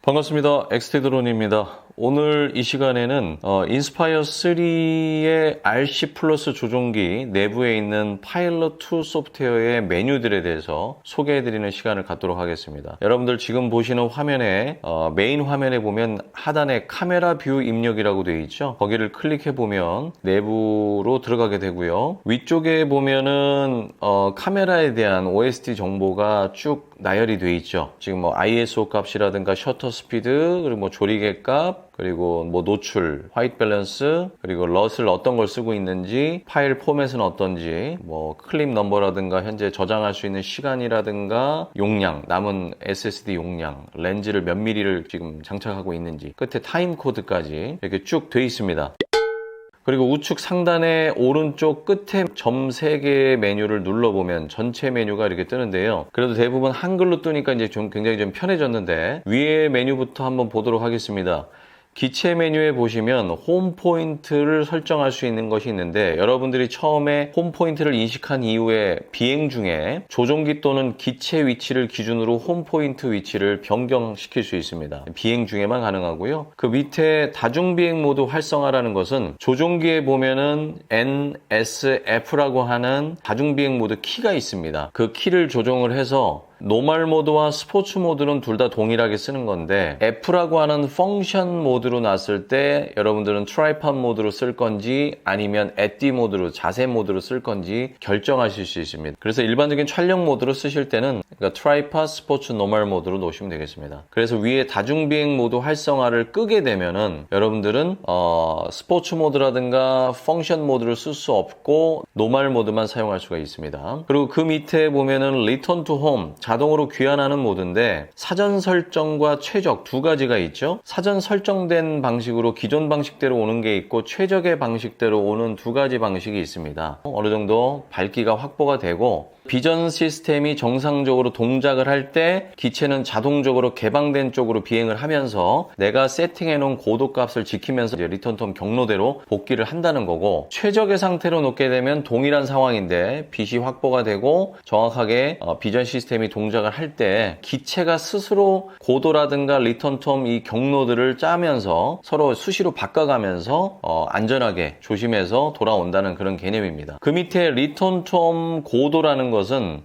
반갑습니다. 엑스테드론입니다. 오늘 이 시간에는 인스파이어 3의 RC 플러스 조종기 내부에 있는 파일럿 2 소프트웨어의 메뉴들에 대해서 소개해드리는 시간을 갖도록 하겠습니다. 여러분들 지금 보시는 화면에 메인 화면에 보면 하단에 카메라 뷰 입력이라고 되어 있죠. 거기를 클릭해보면 내부로 들어가게 되고요. 위쪽에 보면은 카메라에 대한 OST 정보가 쭉 나열이 되어 있죠. 지금 뭐 ISO 값이라든가 셔터 스피드, 그리고 뭐 조리개 값, 그리고 뭐 노출, 화이트 밸런스, 그리고 럿을 어떤 걸 쓰고 있는지, 파일 포맷은 어떤지, 뭐 클립 넘버라든가 현재 저장할 수 있는 시간이라든가 용량, 남은 SSD 용량, 렌즈를 몇 미리를 지금 장착하고 있는지, 끝에 타임 코드까지 이렇게 쭉 돼 있습니다. 그리고 우측 상단의 오른쪽 끝에 점 3개의 메뉴를 눌러보면 전체 메뉴가 이렇게 뜨는데요. 그래도 대부분 한글로 뜨니까 이제 굉장히 좀 편해졌는데, 위에 메뉴부터 한번 보도록 하겠습니다. 기체 메뉴에 보시면 홈 포인트를 설정할 수 있는 것이 있는데, 여러분들이 처음에 홈 포인트를 인식한 이후에 비행 중에 조종기 또는 기체 위치를 기준으로 홈 포인트 위치를 변경시킬 수 있습니다. 비행 중에만 가능하고요. 그 밑에 다중비행 모드 활성화라는 것은 조종기에 보면은 NSF라고 하는 다중비행 모드 키가 있습니다. 그 키를 조정을 해서 노멀 모드와 스포츠 모드는 둘 다 동일하게 쓰는 건데, F라고 하는 펑션 모드로 놨을 때 여러분들은 트라이팟 모드로 쓸 건지 아니면 에띠 모드로, 자세 모드로 쓸 건지 결정하실 수 있습니다. 그래서 일반적인 촬영 모드로 쓰실 때는 트라이팟, 스포츠, 노멀 모드로 놓으시면 되겠습니다. 그래서 위에 다중비행 모드 활성화를 끄게 되면은 여러분들은 스포츠 모드라든가 펑션 모드를 쓸 수 없고 노멀 모드만 사용할 수가 있습니다. 그리고 그 밑에 보면은 리턴 투 홈, 자동으로 귀환하는 모드인데, 사전 설정과 최적 두 가지가 있죠. 사전 설정된 방식으로 기존 방식대로 오는 게 있고, 최적의 방식대로 오는 두 가지 방식이 있습니다. 어느 정도 밝기가 확보가 되고 비전 시스템이 정상적으로 동작을 할 때 기체는 자동적으로 개방된 쪽으로 비행을 하면서 내가 세팅해 놓은 고도값을 지키면서 이제 리턴 경로대로 복귀를 한다는 거고, 최적의 상태로 놓게 되면 동일한 상황인데 빛이 확보가 되고 정확하게 비전 시스템이 동작을 할 때 기체가 스스로 고도라든가 리턴 이 경로들을 짜면서 서로 수시로 바꿔가면서 안전하게 조심해서 돌아온다는 그런 개념입니다. 그 밑에 리턴 고도라는 것은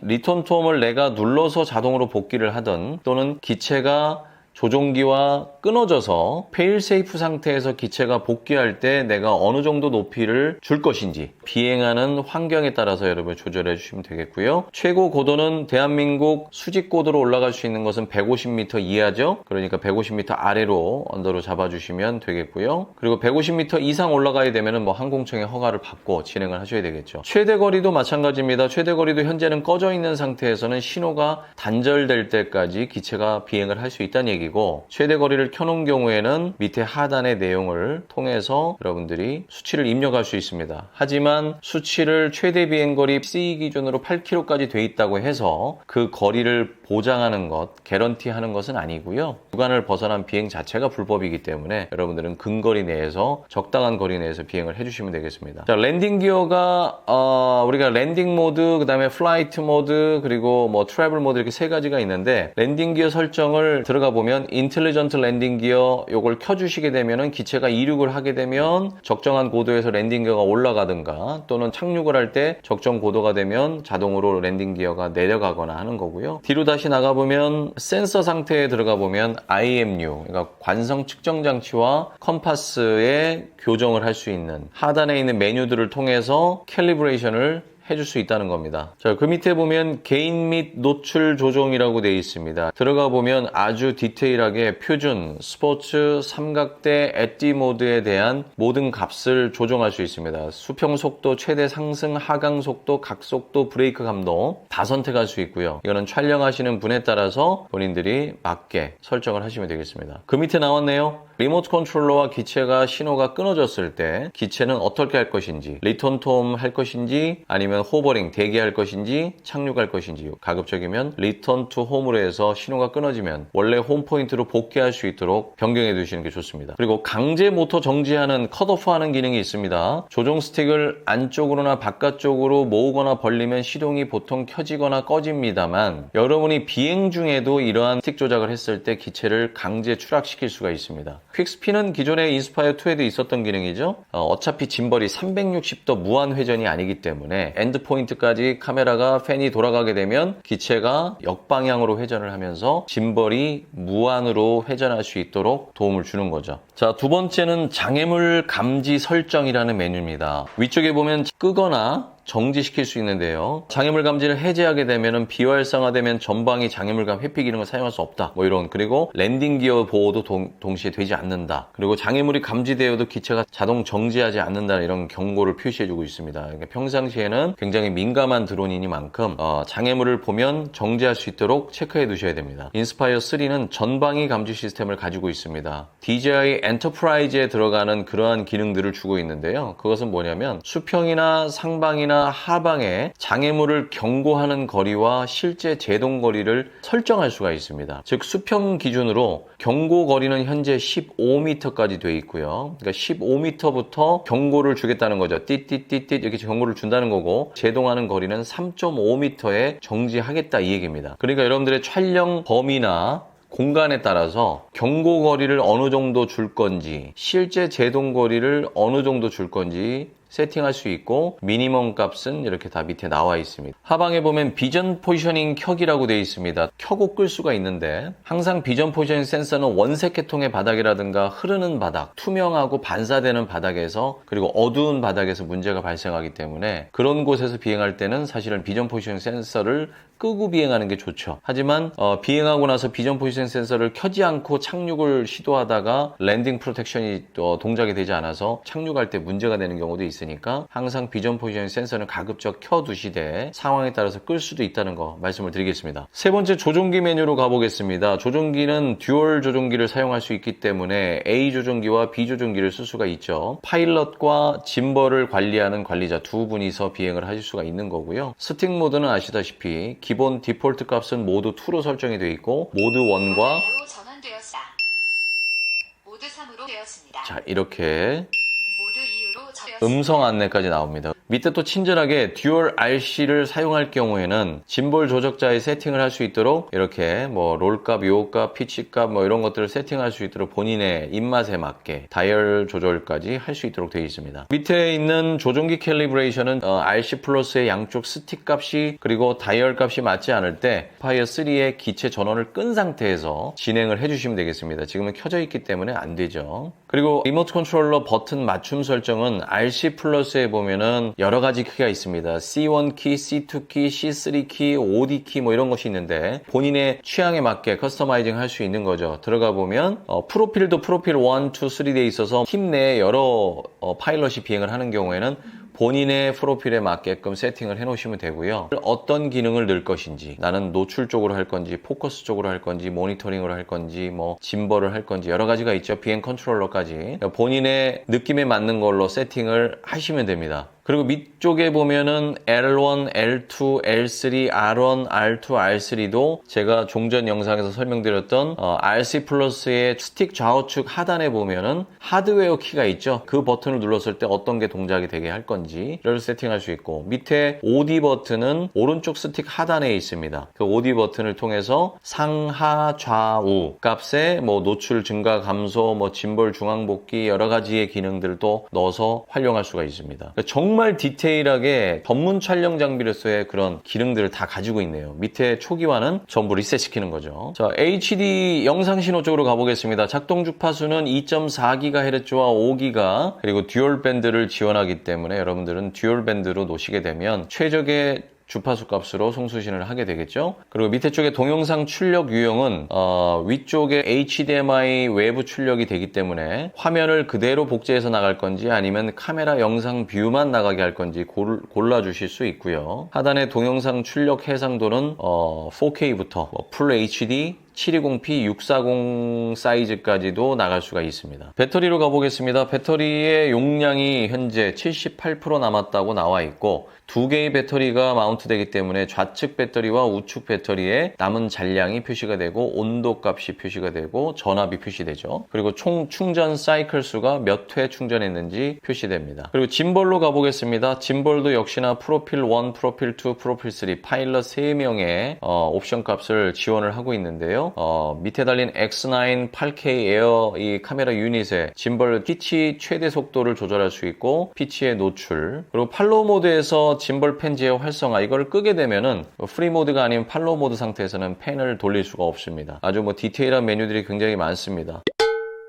리턴 톰을 내가 눌러서 자동으로 복귀를 하든, 또는 기체가 조종기와 끊어져서 페일세이프 상태에서 기체가 복귀할 때 내가 어느 정도 높이를 줄 것인지 비행하는 환경에 따라서 여러분 조절해 주시면 되겠고요. 최고 고도는 대한민국 수직 고도로 올라갈 수 있는 것은 150m 이하죠. 그러니까 150m 아래로 언더로 잡아주시면 되겠고요. 그리고 150m 이상 올라가야 되면은 뭐 항공청의 허가를 받고 진행을 하셔야 되겠죠. 최대 거리도 마찬가지입니다. 최대 거리도 현재는 꺼져 있는 상태에서는 신호가 단절될 때까지 기체가 비행을 할 수 있다는 얘기고, 최대 거리를 켜놓은 경우에는 밑에 하단의 내용을 통해서 여러분들이 수치를 입력할 수 있습니다. 하지만 수치를 최대 비행거리 C 기준으로 8km까지 돼 있다고 해서 그 거리를 보장하는 것, 개런티하는 것은 아니고요. 구간을 벗어난 비행 자체가 불법이기 때문에 여러분들은 근거리 내에서, 적당한 거리 내에서 비행을 해주시면 되겠습니다. 자, 랜딩 기어가 우리가 랜딩 모드, 그 다음에 플라이트 모드, 그리고 뭐 트래블 모드, 이렇게 세 가지가 있는데, 랜딩 기어 설정을 들어가 보면 인텔리전트 랜딩 기어 요걸 켜주시게 되면은 기체가 이륙을 하게 되면 적정한 고도에서 랜딩 기어가 올라가든가, 또는 착륙을 할 때 적정 고도가 되면 자동으로 랜딩 기어가 내려가거나 하는 거고요. 뒤로 다시 나가보면 센서 상태에 들어가 보면 IMU, 그러니까 관성 측정 장치와 컴파스에 교정을 할 수 있는 하단에 있는 메뉴들을 통해서 캘리브레이션을 해줄 수 있다는 겁니다. 자, 그 밑에 보면 게인 및 노출 조정이라고 되어 있습니다. 들어가 보면 아주 디테일하게 표준, 스포츠, 삼각대, 엣지 모드에 대한 모든 값을 조정할 수 있습니다. 수평 속도, 최대 상승, 하강 속도, 각 속도, 브레이크 감도 다 선택할 수 있고요. 이거는 촬영하시는 분에 따라서 본인들이 맞게 설정을 하시면 되겠습니다. 그 밑에 나왔네요. 리모트 컨트롤러와 기체가 신호가 끊어졌을 때 기체는 어떻게 할 것인지, 리턴 톰 할 것인지 아니면 아니면 호버링, 대기할 것인지 착륙할 것인지, 가급적이면 리턴 투 홈으로 해서 신호가 끊어지면 원래 홈 포인트로 복귀할 수 있도록 변경해 두시는 게 좋습니다. 그리고 강제 모터 정지하는 컷오프하는 기능이 있습니다. 조종 스틱을 안쪽으로나 바깥쪽으로 모으거나 벌리면 시동이 보통 켜지거나 꺼집니다만 여러분이 비행 중에도 이러한 스틱 조작을 했을 때 기체를 강제 추락시킬 수가 있습니다. 퀵스핀은 기존의 인스파이어 2에도 있었던 기능이죠. 어차피 짐벌이 360도 무한 회전이 아니기 때문에 엔드 포인트까지 카메라가 팬이 돌아가게 되면 기체가 역방향으로 회전을 하면서 짐벌이 무한으로 회전할 수 있도록 도움을 주는 거죠. 자, 두 번째는 장애물 감지 설정이라는 메뉴입니다. 위쪽에 보면 끄거나 정지시킬 수 있는데요. 장애물 감지를 해제하게 되면 비활성화되면 전방이 장애물감 회피 기능을 사용할 수 없다. 뭐 이런, 그리고 랜딩 기어 보호도 동시에 되지 않는다. 그리고 장애물이 감지되어도 기체가 자동 정지하지 않는다. 이런 경고를 표시해주고 있습니다. 그러니까 평상시에는 굉장히 민감한 드론이니만큼 장애물을 보면 정지할 수 있도록 체크해 두셔야 됩니다. 인스파이어 3는 전방위 감지 시스템을 가지고 있습니다. DJI 엔터프라이즈에 들어가는 그러한 기능들을 주고 있는데요. 그것은 뭐냐면 수평이나 상방이나 하방에 장애물을 경고하는 거리와 실제 제동 거리를 설정할 수가 있습니다. 즉 수평 기준으로 경고 거리는 현재 15m까지 돼 있고요. 그러니까 15m부터 경고를 주겠다는 거죠. 띠띠띠띠 이렇게 경고를 준다는 거고, 제동하는 거리는 3.5m에 정지하겠다 이 얘기입니다. 그러니까 여러분들의 촬영 범위나 공간에 따라서 경고 거리를 어느 정도 줄 건지, 실제 제동 거리를 어느 정도 줄 건지 세팅할 수 있고, 미니멈 값은 이렇게 다 밑에 나와 있습니다. 하방에 보면 비전 포지셔닝 켜기라고 되어 있습니다. 켜고 끌 수가 있는데, 항상 비전 포지셔닝 센서는 원색 계통의 바닥이라든가 흐르는 바닥, 투명하고 반사되는 바닥에서, 그리고 어두운 바닥에서 문제가 발생하기 때문에 그런 곳에서 비행할 때는 사실은 비전 포지셔닝 센서를 끄고 비행하는 게 좋죠. 하지만 비행하고 나서 비전 포지션 센서를 켜지 않고 착륙을 시도하다가 랜딩 프로텍션이 동작이 되지 않아서 착륙할 때 문제가 되는 경우도 있으니까 항상 비전 포지션 센서는 가급적 켜두시되 상황에 따라서 끌 수도 있다는 거 말씀을 드리겠습니다. 세 번째, 조종기 메뉴로 가보겠습니다. 조종기는 듀얼 조종기를 사용할 수 있기 때문에 A 조종기와 B 조종기를 쓸 수가 있죠. 파일럿과 짐벌을 관리하는 관리자 두 분이서 비행을 하실 수가 있는 거고요. 스틱 모드는 아시다시피 기본 디폴트 값은 모드 2로 설정이 되어 있고, 모드 1과 모드 3으로 되었습니다. 자, 이렇게 모드 2로 음성 안내까지 나옵니다. 밑에 또 친절하게 듀얼 RC를 사용할 경우에는 짐볼 조작자의 세팅을 할 수 있도록 이렇게 뭐 롤값, 요값, 피치값 뭐 이런 것들을 세팅할 수 있도록 본인의 입맛에 맞게 다이얼 조절까지 할 수 있도록 되어 있습니다. 밑에 있는 조종기 캘리브레이션은 RC 플러스의 양쪽 스틱 값이 그리고 다이얼 값이 맞지 않을 때 파이어 3의 기체 전원을 끈 상태에서 진행을 해주시면 되겠습니다. 지금은 켜져 있기 때문에 안 되죠. 그리고 리모트 컨트롤러 버튼 맞춤 설정은 RC 플러스에 보면은 여러 가지 키가 있습니다. C1 키, C2 키, C3 키, OD 키 뭐 이런 것이 있는데 본인의 취향에 맞게 커스터마이징 할 수 있는 거죠. 들어가 보면 프로필도 프로필 1, 2, 3 돼 있어서 팀 내에 여러 파일럿이 비행을 하는 경우에는 본인의 프로필에 맞게끔 세팅을 해 놓으시면 되고요. 어떤 기능을 넣을 것인지, 나는 노출 쪽으로 할 건지, 포커스 쪽으로 할 건지, 모니터링으로 할 건지, 뭐 짐벌을 할 건지 여러 가지가 있죠. 비행 컨트롤러까지 본인의 느낌에 맞는 걸로 세팅을 하시면 됩니다. 그리고 밑쪽에 보면은 L1, L2, L3, R1, R2, R3도 제가 종전 영상에서 설명드렸던 RC 플러스의 스틱 좌우측 하단에 보면은 하드웨어 키가 있죠. 그 버튼을 눌렀을 때 어떤 게 동작이 되게 할 건지를 세팅할 수 있고, 밑에 OD 버튼은 오른쪽 스틱 하단에 있습니다. 그 OD 버튼을 통해서 상하 좌우 값에 뭐 노출 증가 감소, 뭐 짐벌 중앙 복귀 여러 가지의 기능들도 넣어서 활용할 수가 있습니다. 정말 디테일하게 전문 촬영 장비로서의 그런 기능들을 다 가지고 있네요. 밑에 초기화는 전부 리셋시키는 거죠. 자, HD 영상 신호 쪽으로 가보겠습니다. 작동 주파수는 2.4GHz와 5GHz 그리고 듀얼 밴드를 지원하기 때문에 여러분들은 듀얼 밴드로 놓으시게 되면 최적의 주파수 값으로 송수신을 하게 되겠죠. 그리고 밑에 쪽에 동영상 출력 유형은 위쪽에 HDMI 외부 출력이 되기 때문에 화면을 그대로 복제해서 나갈 건지 아니면 카메라 영상 뷰만 나가게 할 건지 골라주실 수 있고요. 하단에 동영상 출력 해상도는 4K부터 풀 HD, 720p 640 사이즈까지도 나갈 수가 있습니다. 배터리로 가보겠습니다. 배터리의 용량이 현재 78% 남았다고 나와 있고 2개의 배터리가 마운트되기 때문에 좌측 배터리와 우측 배터리에 남은 잔량이 표시가 되고 온도 값이 표시가 되고 전압이 표시되죠. 그리고 총 충전 사이클 수가 몇 회 충전했는지 표시됩니다. 그리고 짐볼로 가보겠습니다. 짐볼도 역시나 프로필 1, 프로필 2, 프로필 3 파일럿 3명의 옵션 값을 지원을 하고 있는데요. 밑에 달린 X9 8K 에어 이 카메라 유닛에 짐볼 피치 최대 속도를 조절할 수 있고 피치의 노출, 그리고 팔로우 모드에서 짐볼 펜 제어 활성화, 이걸 끄게 되면은 프리 모드가 아닌 팔로우 모드 상태에서는 펜을 돌릴 수가 없습니다. 아주 디테일한 메뉴들이 굉장히 많습니다.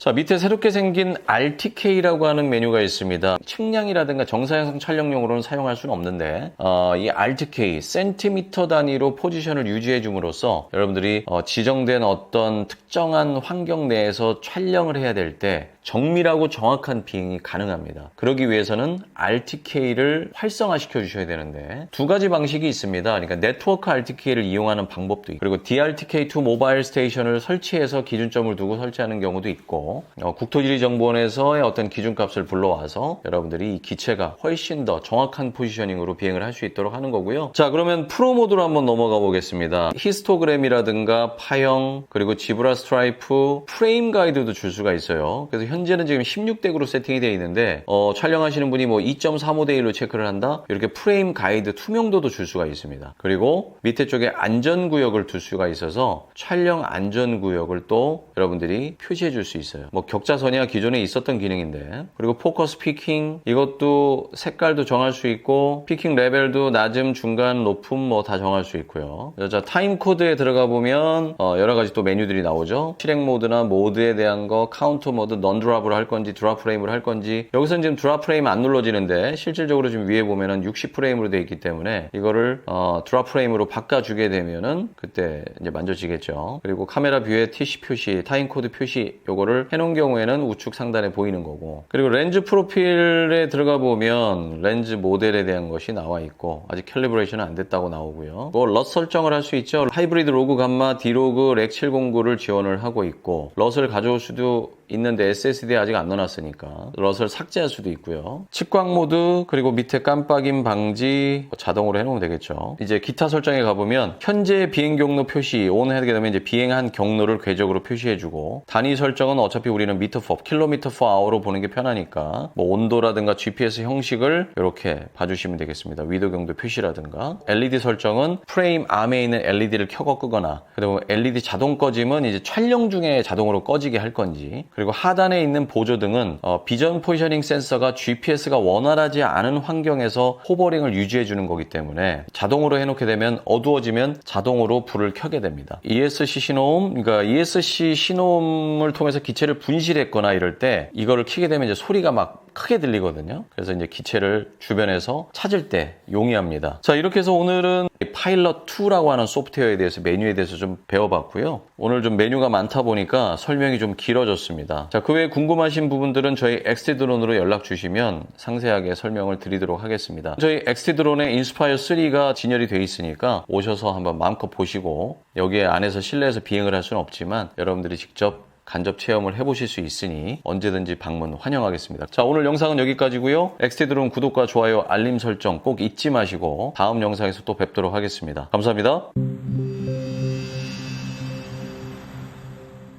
자, 밑에 새롭게 생긴 RTK라고 하는 메뉴가 있습니다. 측량이라든가 정사영상 촬영용으로는 사용할 수는 없는데 이 RTK, 센티미터 단위로 포지션을 유지해 줌으로써 여러분들이 지정된 어떤 특정한 환경 내에서 촬영을 해야 될 때 정밀하고 정확한 비행이 가능합니다. 그러기 위해서는 RTK를 활성화시켜 주셔야 되는데 두 가지 방식이 있습니다. 그러니까 네트워크 RTK를 이용하는 방법도 있고, 그리고 DRTK2 모바일 스테이션을 설치해서 기준점을 두고 설치하는 경우도 있고, 국토지리정보원에서의 어떤 기준값을 불러와서 여러분들이 이 기체가 훨씬 더 정확한 포지셔닝으로 비행을 할 수 있도록 하는 거고요. 자, 그러면 프로 모드로 한번 넘어가 보겠습니다. 히스토그램이라든가 파형, 그리고 지브라 스트라이프, 프레임 가이드도 줄 수가 있어요. 그래서 현재는 지금 16대9로 세팅이 되어 있는데 촬영하시는 분이 2.35대1로 체크를 한다? 이렇게 프레임 가이드 투명도도 줄 수가 있습니다. 그리고 밑에 쪽에 안전구역을 둘 수가 있어서 촬영 안전구역을 또 여러분들이 표시해 줄 수 있어요. 격자선이야 기존에 있었던 기능인데, 그리고 포커스 피킹, 이것도 색깔도 정할 수 있고 피킹 레벨도 낮음, 중간, 높음 다 정할 수 있고요. 자, 타임 코드에 들어가 보면 여러 가지 또 메뉴들이 나오죠. 실행 모드나 모드에 대한 거, 카운터 모드, 넌 드랍으로 할 건지 드랍 프레임으로 할 건지. 여기서는 지금 드랍 프레임 안 눌러지는데 실질적으로 지금 위에 보면은 60프레임으로 되어 있기 때문에 이거를 드랍 프레임으로 바꿔주게 되면은 그때 이제 만져지겠죠. 그리고 카메라 뷰의 TC 표시, 타임 코드 표시, 요거를 해놓은 경우에는 우측 상단에 보이는 거고, 그리고 렌즈 프로필에 들어가 보면 렌즈 모델에 대한 것이 나와 있고 아직 캘리브레이션은 안 됐다고 나오고요. 러스 설정을 할 수 있죠. 하이브리드 로그 감마, 디로그, 렉 709를 지원을 하고 있고, 러스를 가져올 수도 있는데 SSD에 아직 안 넣어놨으니까 러스를 삭제할 수도 있고요. 측광 모드, 그리고 밑에 깜빡임 방지 자동으로 해놓으면 되겠죠. 이제 기타 설정에 가보면 현재 비행 경로 표시 ON 하게 되면 이제 비행한 경로를 궤적으로 표시해주고, 단위 설정은 어차피 우리는 미터 퍼 킬로미터 퍼 아워로 보는 게 편하니까 온도라든가 GPS 형식을 이렇게 봐주시면 되겠습니다. 위도 경도 표시라든가, LED 설정은 프레임 암에 있는 LED를 켜고 끄거나, 그리고 LED 자동 꺼짐은 이제 촬영 중에 자동으로 꺼지게 할 건지, 그리고 하단에 있는 보조등은 비전 포지셔닝 센서가 GPS가 원활하지 않은 환경에서 호버링을 유지해 주는 거기 때문에 자동으로 해놓게 되면 어두워지면 자동으로 불을 켜게 됩니다. ESC 신호음, 그러니까 ESC 신호음을 통해서 기체를 분실했거나 이럴 때 이거를 켜게 되면 이제 소리가 막 크게 들리거든요. 그래서 이제 기체를 주변에서 찾을 때 용이합니다. 자, 이렇게 해서 오늘은 파일럿 2라고 하는 소프트웨어에 대해서, 메뉴에 대해서 좀 배워봤고요. 오늘 좀 메뉴가 많다 보니까 설명이 좀 길어졌습니다. 자, 그 외에 궁금하신 부분들은 저희 XT드론으로 연락 주시면 상세하게 설명을 드리도록 하겠습니다. 저희 XT드론에 인스파이어 3가 진열이 돼 있으니까 오셔서 한번 마음껏 보시고, 여기에 안에서 실내에서 비행을 할 수는 없지만 여러분들이 직접 간접 체험을 해보실 수 있으니 언제든지 방문 환영하겠습니다. 자, 오늘 영상은 여기까지고요. XT드론 구독과 좋아요, 알림 설정 꼭 잊지 마시고 다음 영상에서 또 뵙도록 하겠습니다. 감사합니다.